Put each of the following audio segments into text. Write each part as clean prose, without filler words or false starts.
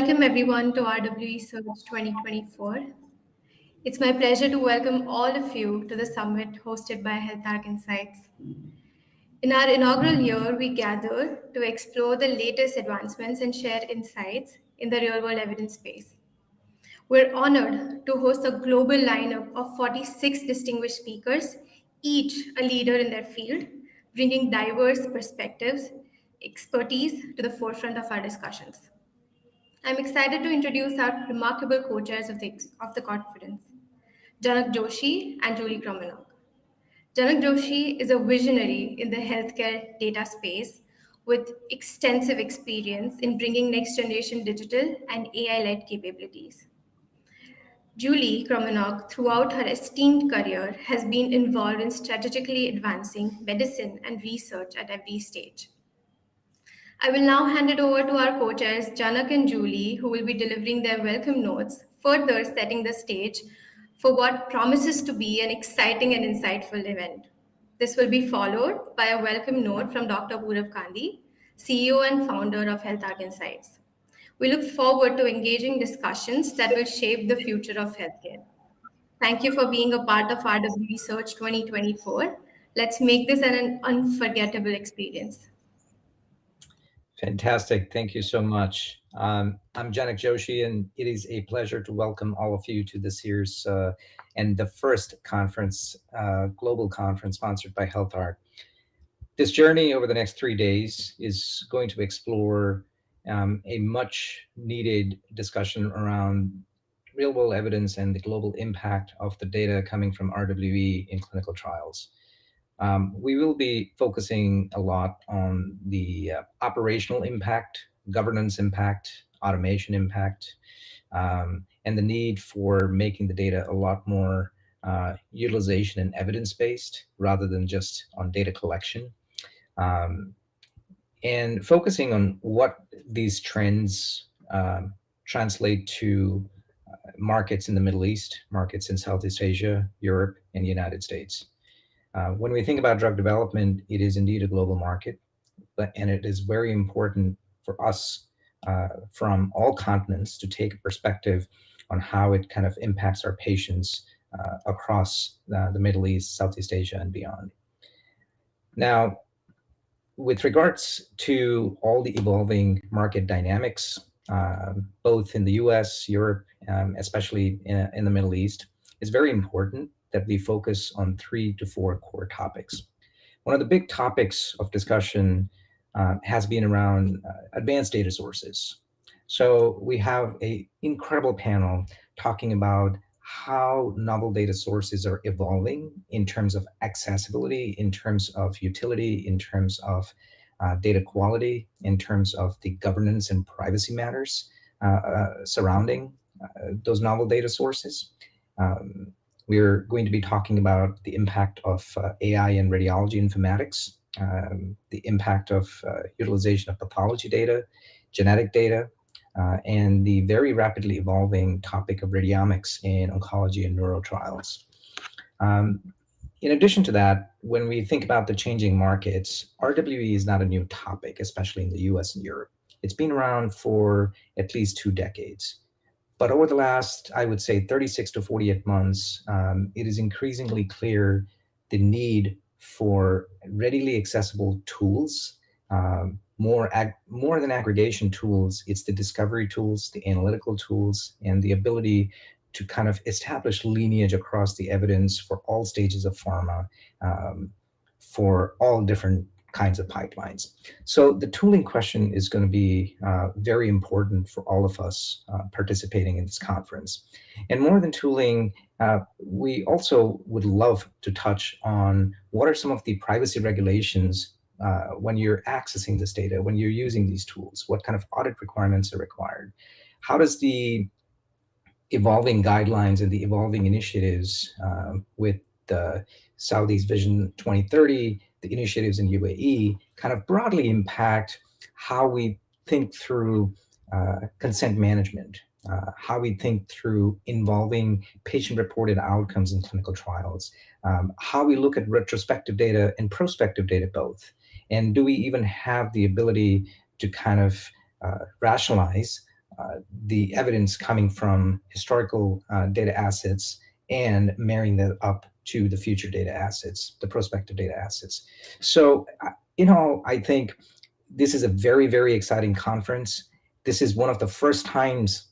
Welcome everyone to RWEsearch 2024. It's my pleasure to welcome all of you to the summit hosted by Healthark Insights. In our inaugural year, we gather to explore the latest advancements and share insights in the real-world evidence space. We're honored to host a global lineup of 46 distinguished speakers, each a leader in their field, bringing diverse perspectives, expertise to the forefront of our discussions. I'm excited to introduce our remarkable co-chairs of the conference, Janak Joshi and Julie Krommenhoek. Janak Joshi is a visionary in the healthcare data space with extensive experience in bringing next-generation digital and AI-led capabilities. Julie Krommenhoek, throughout her esteemed career, has been involved in strategically advancing medicine and research at every stage. I will now hand it over to our co-chairs, Janak and Julie, who will be delivering their welcome notes, further setting the stage for what promises to be an exciting and insightful event. This will be followed by a welcome note from Dr. Purav Gandhi, CEO and founder of Healthark Insights. We look forward to engaging discussions that will shape the future of healthcare. Thank you for being a part of RWEsearch 2024. Let's make this an unforgettable experience. Fantastic. Thank you so much. I'm Janak Joshi, and it is a pleasure to welcome all of you to this year's and the first conference, global conference sponsored by Healthark. This journey over the next 3 days is going to explore a much needed discussion around real-world evidence and the global impact of the data coming from RWE in clinical trials. We will be focusing a lot on the operational impact, governance impact, automation impact, and the need for making the data a lot more utilization and evidence-based rather than just on data collection. And focusing on what these trends translate to markets in the Middle East, markets in Southeast Asia, Europe, and the United States. When we think about drug development, it is indeed a global market, and it is very important for us from all continents to take a perspective on how it kind of impacts our patients across the Middle East, Southeast Asia, and beyond. Now, with regards to all the evolving market dynamics, both in the US, Europe, especially in the Middle East, it's very important that we focus on 3 to 4 core topics. One of the big topics of discussion has been around advanced data sources. So we have an incredible panel talking about how novel data sources are evolving in terms of accessibility, in terms of utility, in terms of data quality, in terms of the governance and privacy matters surrounding those novel data sources. We're going to be talking about the impact of AI and radiology informatics, the impact of utilization of pathology data, genetic data, and the very rapidly evolving topic of radiomics in oncology and neuro trials. In addition to that, when we think about the changing markets, RWE is not a new topic, especially in the US and Europe. It's been around for at least 2 decades. But over the last, I would say, 36 to 48 months, it is increasingly clear the need for readily accessible tools, more than aggregation tools. It's the discovery tools, the analytical tools, and the ability to kind of establish lineage across the evidence for all stages of pharma, for all different kinds of pipelines. So the tooling question is going to be very important for all of us participating in this conference. And more than tooling, we also would love to touch on what are some of the privacy regulations when you're accessing this data, when you're using these tools, what kind of audit requirements are required? How does the evolving guidelines and the evolving initiatives with the Saudi's Vision 2030, the initiatives in UAE, kind of broadly impact how we think through consent management, how we think through involving patient-reported outcomes in clinical trials, how we look at retrospective data and prospective data both, and do we even have the ability to kind of rationalize the evidence coming from historical data assets and marrying that up to the future data assets, the prospective data assets. So, I think this is a very, very exciting conference. This is one of the first times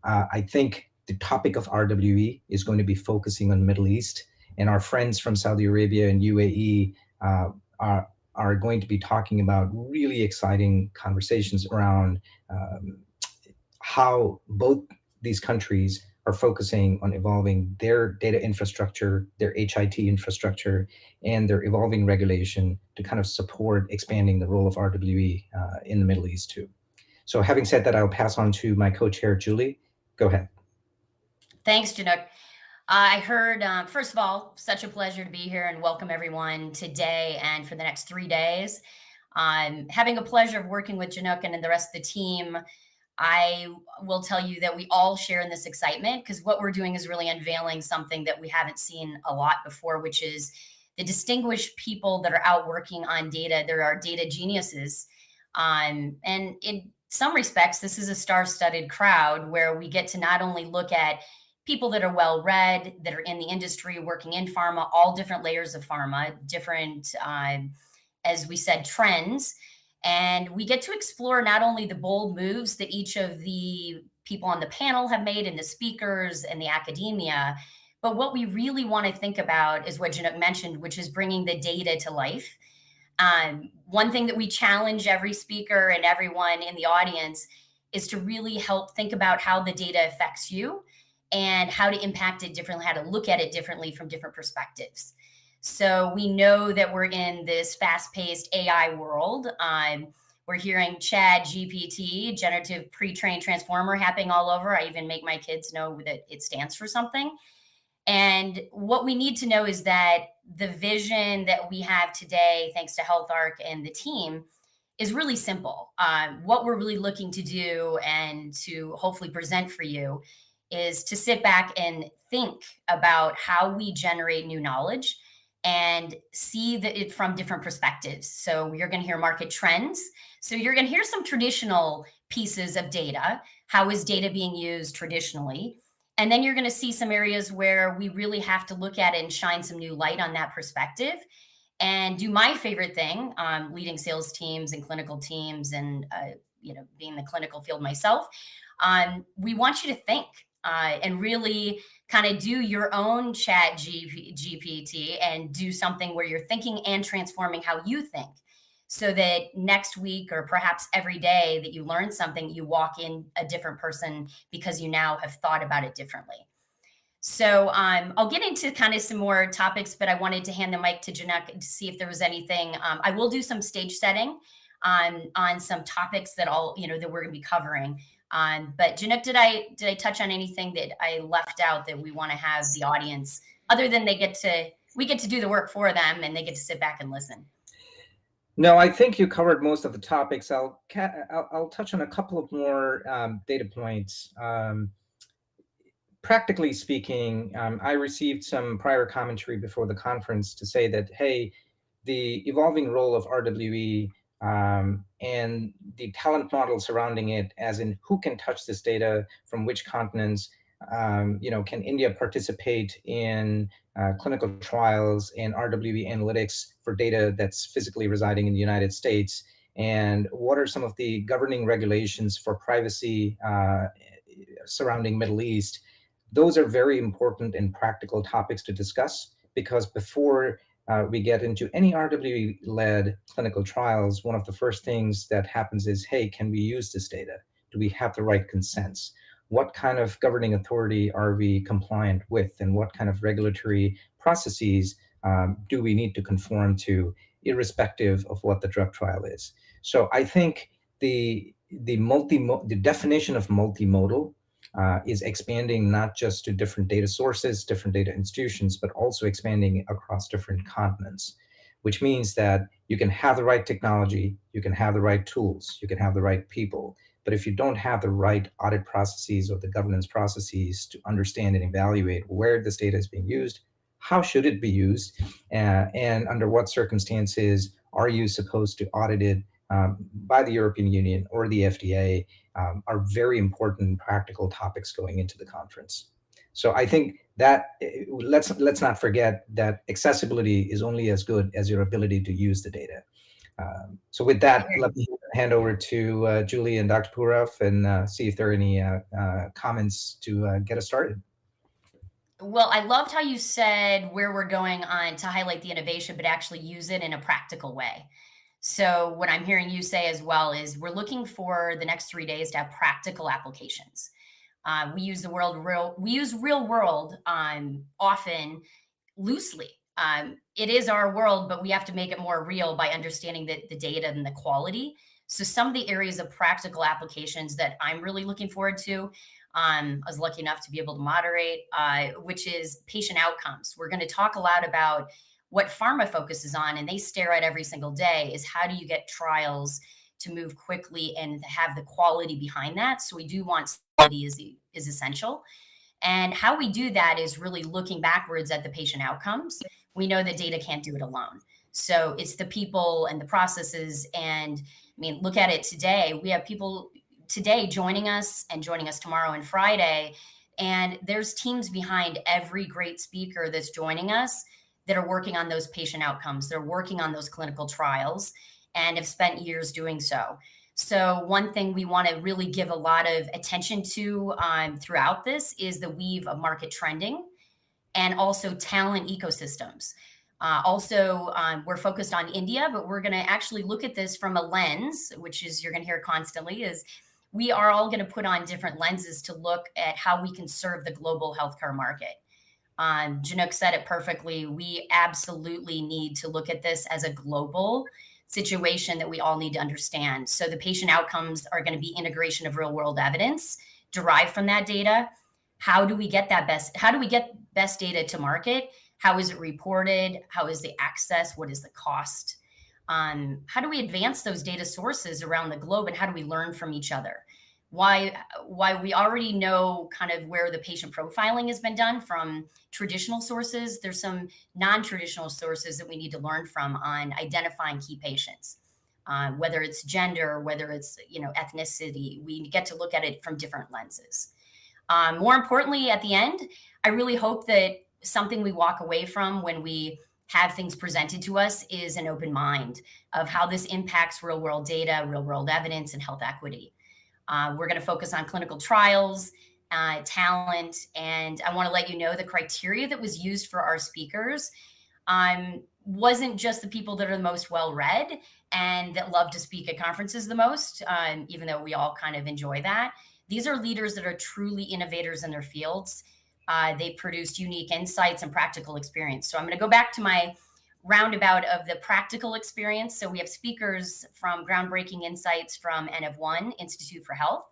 I think the topic of RWE is going to be focusing on the Middle East, and our friends from Saudi Arabia and UAE are going to be talking about really exciting conversations around how both these countries are focusing on evolving their data infrastructure, their HIT infrastructure, and their evolving regulation to kind of support expanding the role of RWE in the Middle East too. So having said that, I'll pass on to my co-chair, Julie. Go ahead. Thanks, Janak. I heard, first of all, such a pleasure to be here and welcome everyone today and for the next 3 days. Having a pleasure of working with Janak and the rest of the team. I will tell you that we all share in this excitement because what we're doing is really unveiling something that we haven't seen a lot before, which is the distinguished people that are out working on data. There are data geniuses. And in some respects, this is a star-studded crowd where we get to not only look at people that are well-read, that are in the industry, working in pharma, all different layers of pharma, different, as we said, trends. And we get to explore not only the bold moves that each of the people on the panel have made and the speakers and the academia, but what we really want to think about is what Janak mentioned, which is bringing the data to life. One thing that we challenge every speaker and everyone in the audience is to really help think about how the data affects you and how to impact it differently, how to look at it differently from different perspectives. So we know that we're in this fast-paced AI world. We're hearing Chat GPT, generative pre-trained transformer, happening all over. I even make my kids know that it stands for something. And what we need to know is that the vision that we have today, thanks to Healthark and the team, is really simple. What we're really looking to do and to hopefully present for you is to sit back and think about how we generate new knowledge and see it from different perspectives. So you're going to hear market trends. So you're going to hear some traditional pieces of data. How is data being used traditionally? And then you're going to see some areas where we really have to look at it and shine some new light on that perspective and do my favorite thing, leading sales teams and clinical teams and being the clinical field myself. We want you to think and really kind of do your own Chat GPT and do something where you're thinking and transforming how you think, so that next week or perhaps every day that you learn something, you walk in a different person because you now have thought about it differently. So I'll get into kind of some more topics, but I wanted to hand the mic to Janak to see if there was anything. I will do some stage setting on some topics that that we're going to be covering. But Janak, did I touch on anything that I left out that we want to have the audience, other than we get to do the work for them and they get to sit back and listen? No, I think you covered most of the topics. I'll touch on a couple of more data points. Practically speaking, I received some prior commentary before the conference to say that, hey, the evolving role of RWE and the talent model surrounding it, as in who can touch this data from which continents, can India participate in clinical trials and RWE analytics for data that's physically residing in the United States? And what are some of the governing regulations for privacy surrounding Middle East? Those are very important and practical topics to discuss, because before we get into any RWE-led clinical trials, one of the first things that happens is, hey, can we use this data? Do we have the right consents? What kind of governing authority are we compliant with, and what kind of regulatory processes do we need to conform to, irrespective of what the drug trial is? So I think the definition of multimodal is expanding not just to different data sources, different data institutions, but also expanding across different continents, which means that you can have the right technology, you can have the right tools, you can have the right people, but if you don't have the right audit processes or the governance processes to understand and evaluate where this data is being used, how should it be used, and under what circumstances are you supposed to audit it by the European Union or the FDA, are very important practical topics going into the conference. So I think that let's not forget that accessibility is only as good as your ability to use the data. So with that, let me hand over to Julie and Dr. Purav and see if there are any comments to get us started. Well, I loved how you said where we're going on to highlight the innovation, but actually use it in a practical way. So what I'm hearing you say as well is we're looking for the next 3 days to have practical applications. We use real world often loosely. It is our world, but we have to make it more real by understanding the data and the quality. So some of the areas of practical applications that I'm really looking forward to, I was lucky enough to be able to moderate, which is patient outcomes. We're going to talk a lot about what pharma focuses on, and they stare at every single day, is how do you get trials to move quickly and have the quality behind that. So we do want quality is essential. And how we do that is really looking backwards at the patient outcomes. We know that data can't do it alone. So it's the people and the processes. And I mean, look at it today. We have people today joining us and joining us tomorrow and Friday. And there's teams behind every great speaker that's joining us that are working on those patient outcomes. They're working on those clinical trials and have spent years doing so. So one thing we want to really give a lot of attention to throughout this is the weave of market trending and also talent ecosystems. We're focused on India, but we're going to actually look at this from a lens, which is you're going to hear constantly, is we are all going to put on different lenses to look at how we can serve the global healthcare market. Janak said it perfectly. We absolutely need to look at this as a global situation that we all need to understand. So the patient outcomes are going to be integration of real world evidence derived from that data. How do we get best data to market? How is it reported? How is the access? What is the cost? How do we advance those data sources around the globe, and how do we learn from each other? Why we already know kind of where the patient profiling has been done from traditional sources. There's some non-traditional sources that we need to learn from on identifying key patients, whether it's gender, whether it's ethnicity. We get to look at it from different lenses. More importantly, at the end, I really hope that something we walk away from when we have things presented to us is an open mind of how this impacts real world data, real world evidence, and health equity. We're going to focus on clinical trials, talent, and I want to let you know the criteria that was used for our speakers wasn't just the people that are the most well-read and that love to speak at conferences the most, even though we all kind of enjoy that. These are leaders that are truly innovators in their fields. They produced unique insights and practical experience. So I'm going to go back to my roundabout of the practical experience. So we have speakers from groundbreaking insights from NF1 Institute for Health.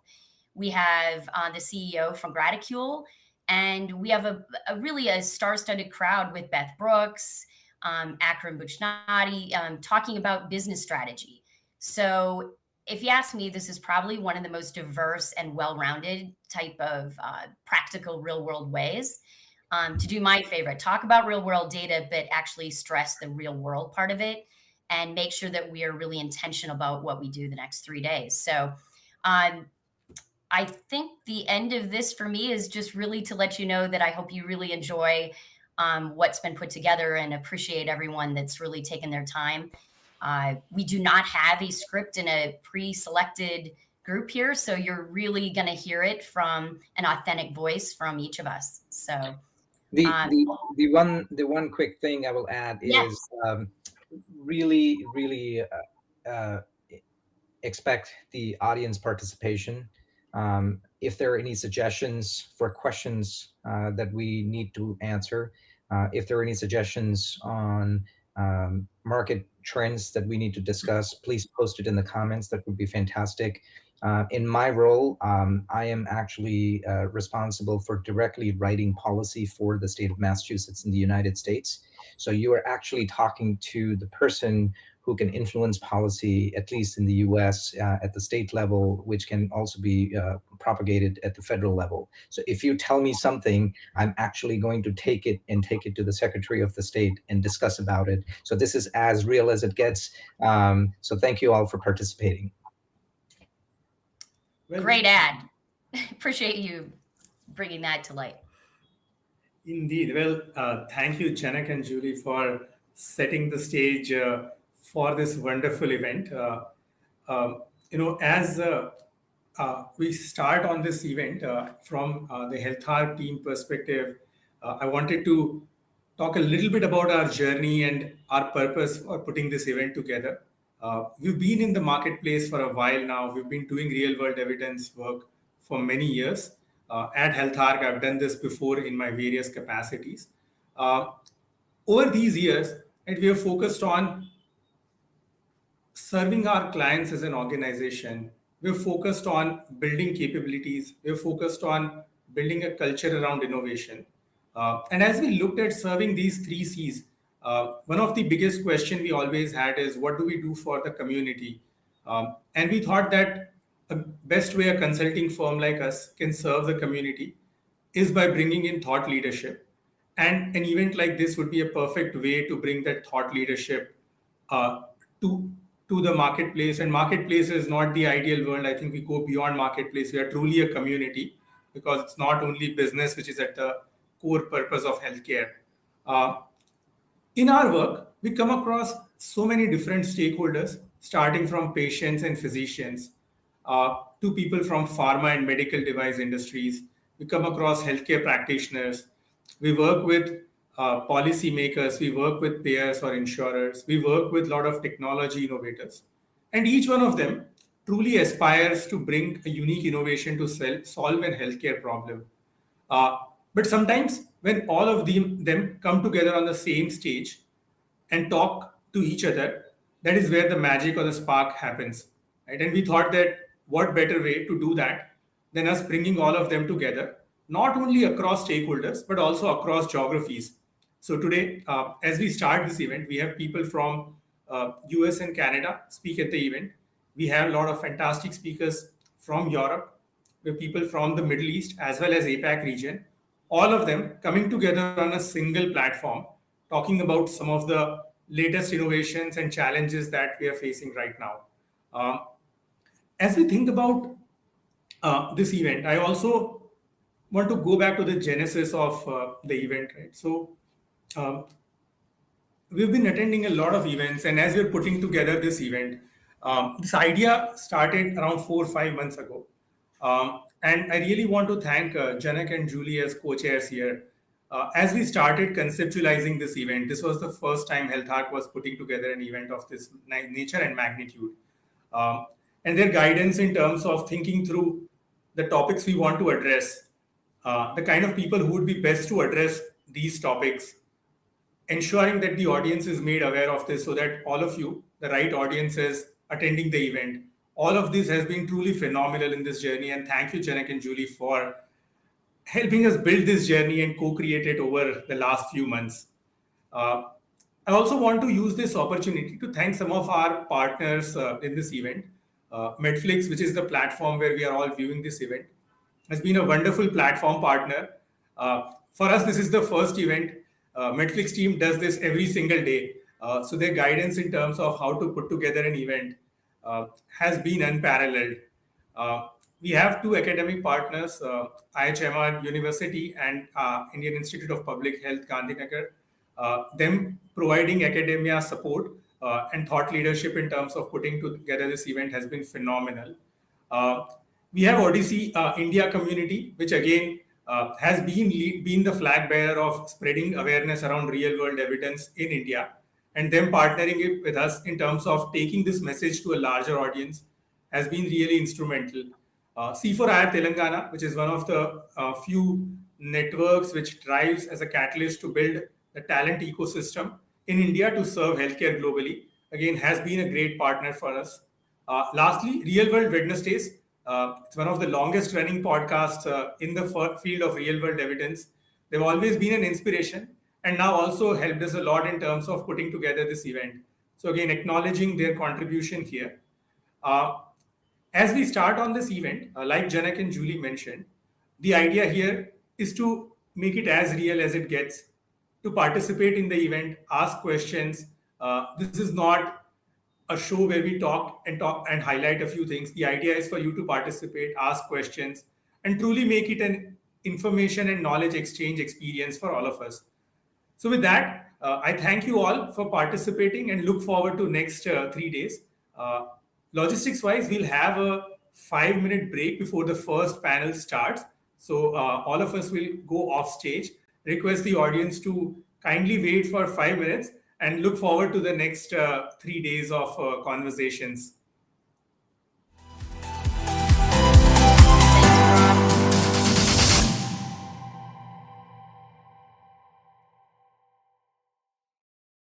We have the CEO from Graticule, and we have a really star-studded crowd with Beth Brooks, Akram Bushnadi, talking about business strategy. So if you ask me, this is probably one of the most diverse and well-rounded type of practical real-world ways to do my favorite, talk about real-world data, but actually stress the real-world part of it and make sure that we are really intentional about what we do the next 3 days. So I think the end of this for me is just really to let you know that I hope you really enjoy what's been put together and appreciate everyone that's really taken their time. We do not have a script and a pre-selected group here, so you're really going to hear it from an authentic voice from each of us. So the one quick thing I will add is really expect the audience participation. If there are any suggestions for questions that we need to answer, if there are any suggestions on market trends that we need to discuss, please post it in the comments. That would be fantastic. In my role, I am actually responsible for directly writing policy for the state of Massachusetts in the United States. So you are actually talking to the person who can influence policy, at least in the US, at the state level, which can also be propagated at the federal level. So if you tell me something, I'm actually going to take it to the Secretary of the State and discuss about it. So this is as real as it gets. So thank you all for participating. Great ad. Appreciate you bringing that to light. Indeed. Well, thank you, Janak and Julie, for setting the stage for this wonderful event. As we start on this event from the Health team perspective, I wanted to talk a little bit about our journey and our purpose for putting this event together. We've been in the marketplace for a while now. We've been doing real world evidence work for many years. At Healthark, I've done this before in my various capacities. Uh, Over these years, and we have focused on serving our clients as an organization. We're focused on building capabilities. We're focused on building a culture around innovation. And as we looked at serving these three C's, one of the biggest questions we always had is what do we do for the community? And we thought that the best way a consulting firm like us can serve the community is by bringing in thought leadership. And an event like this would be a perfect way to bring that thought leadership uh, to to the marketplace. And marketplace is not the ideal world. I think we go beyond marketplace. We are truly a community because it's not only business which is at the core purpose of healthcare. Uh, in our work, we come across so many different stakeholders, starting from patients and physicians to people from pharma and medical device industries. We come across healthcare practitioners. We work with policymakers. We work with payers or insurers. We work with a lot of technology innovators. And each one of them truly aspires to bring a unique innovation to solve a healthcare problem. Uh, but sometimes when all of them come together on the same stage and talk to each other, that is where the magic or the spark happens. Right? And we thought that what better way to do that than us bringing all of them together, not only across stakeholders, but also across geographies. So today, as we start this event, we have people from US and Canada speak at the event. We have a lot of fantastic speakers from Europe, with people from the Middle East as well as APAC region, all of them coming together on a single platform, talking about some of the latest innovations and challenges that we are facing right now. Um, as we think about this event, I also want to go back to the genesis of the event. Right? So um, we've been attending a lot of events, and as we're putting together this event, this idea started around 4 or 5 months ago. And I really want to thank Janak and Julie as co-chairs here. As we started conceptualizing this event, this was the first time Health was putting together an event of this nature and magnitude. Um, and their guidance in terms of thinking through the topics we want to address, the kind of people who would be best to address these topics, ensuring that the audience is made aware of this so that all of you, the right audiences attending the event, all of this has been truly phenomenal in this journey. And thank you, Janak and Julie, for helping us build this journey and co-create it over the last few months. Uh, I also want to use this opportunity to thank some of our partners in this event. Netflix, which is the platform where we are all viewing this event, has been a wonderful platform partner. For us, this is the first event. Netflix team does this every single day. So their guidance in terms of how to put together an event has been unparalleled. We have two academic partners, IHMR University and Indian Institute of Public Health, Gandhinagar. Them providing academia support and thought leadership in terms of putting together this event has been phenomenal. Uh, we have Odyssey India community, which again has been the flag bearer of spreading awareness around real world evidence in India, and them partnering it with us in terms of taking this message to a larger audience has been really instrumental. C4IR Telangana, which is one of the few networks which drives as a catalyst to build the talent ecosystem in India to serve healthcare globally, again, has been a great partner for us. Lastly, Real World Wednesdays. It's one of the longest running podcasts in the field of real world evidence. They've always been an inspiration and now also helped us a lot in terms of putting together this event. So, again, acknowledging their contribution here. Uh, as we start on this event, like Janak and Julie mentioned, the idea here is to make it as real as it gets, to participate in the event, ask questions. This is not a a show where we talk and highlight a few things. The idea is for you to participate, ask questions, and truly make it an information and knowledge exchange experience for all of us. So with that, I thank you all for participating and look forward to next 3 days. Uh, Logistics wise, we'll have a 5 minute break before the first panel starts. So all of us will go off stage. Request the audience to kindly wait for 5 minutes and look forward to the next 3 days of conversations.